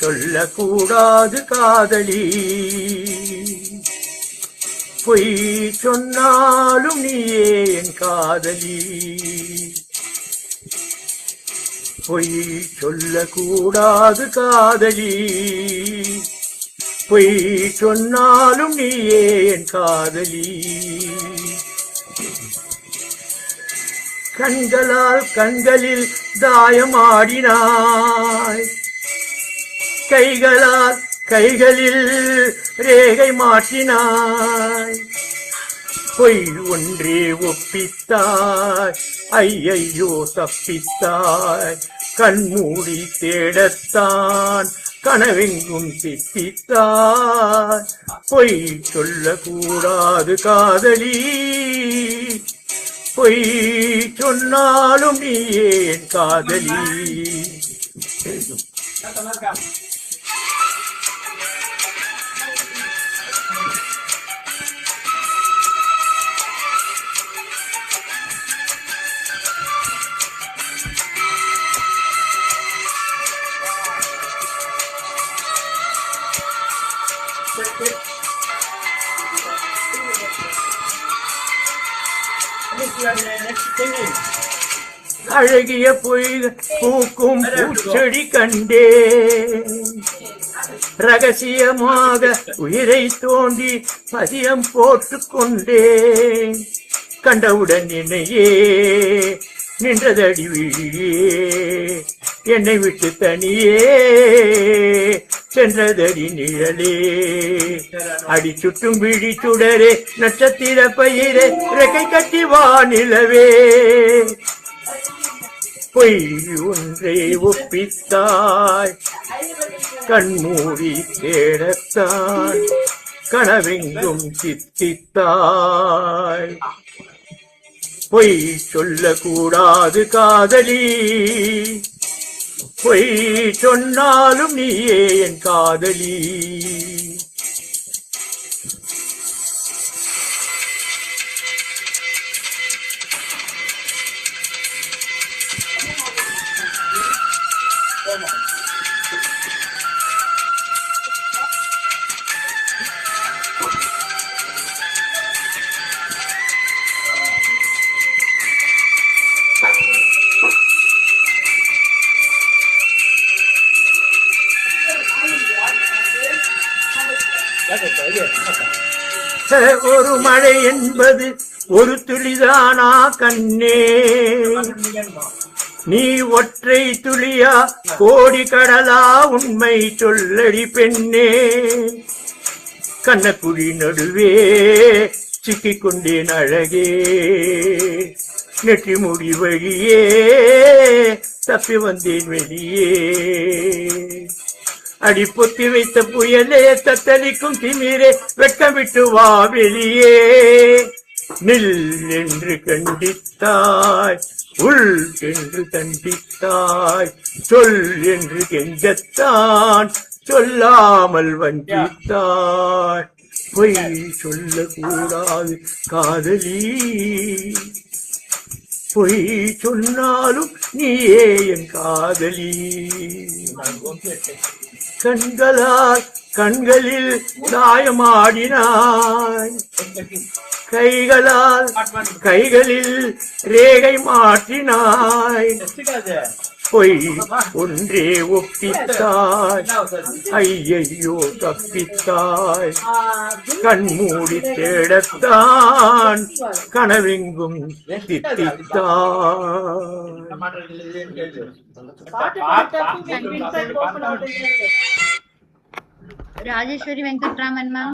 சொல்லக்கூடாது காதலி, பொய் சொன்னாலும் நீயே என் காதலி. பொய் சொல்லக்கூடாது காதலி, பொய் சொன்னாலும் நீயே என் காதலி. கண்களால் கண்களில் தாயமாடினாய், கைகளால் கைகளில் ரேகை மாற்றினாய். பொய் ஒன்றே ஒப்பித்தாய், ஐயையோ தப்பித்தாய். கண்மூடி தேடத்தான் கனவெங்கும் தித்தித்தாய். பொய் சொல்லக்கூடாது காதலி, பொய் சொன்னாலும் நீ ஏன் காதலி. அழகிய பொய்கள் பூக்கும் பூச்செடி கண்டே, ரகசியமாக உயிரை தோண்டி பதியம் போட்டுக் கொண்டே. கண்டவுடன் என்னையே நின்றதடி விழியே, என்னை விட்டு தனியே சென்றதடி நிழலே. அடி சுட்டும் விழி சுடரே, நட்சத்திர பயிரே, ரெக்கை கட்டி வானிலவே. பொய் ஒன்றை ஒப்பித்தாய், கண்மூடி தேடத்தான் கனவெங்கும் சித்தித்தாய். பொய் சொல்லக்கூடாது காதலி, பொய் சொன்னாலும் நீயே என் காதலி. ஒரு மழை என்பது ஒரு துளிதானா கண்ணே, நீ ஒற்றை துளியா கோடி கடலா, உண்மை சொல்லடி பெண்ணே. கண்ணக்குழி நடுவே சிக்கிக் கொண்டேன் அழகே, நெற்றி முடி வழியே தப்பி வந்தேன் வெளியே. அடி பொத்தி வைத்த புயலே, தத்தளிக்கும் திமிரே, வெட்கமிட்டு வா வெளியே. நில் என்று கண்டித்தாய், உள் என்று தண்டித்தாய். சொல் என்று கெஞ்சத்தான் சொல்லாமல் வஞ்சித்தாய். பொய் சொல்லக்கூடாது காதலி, பொய் சொன்னாலும் நீயே என் காதலி. கண்களால் கண்களில் தாயமாடினாய், கைகளால் கைகளில் ரேகை மாற்றினாய். பொய் ஒன்றே ஒப்பித்தாய், ஐயையோ தப்பித்தாய். கண்மூடி தேடத்தான் கனவெங்கும் தித்தித்தாய். Rajeshwari Venkataraman ma'am.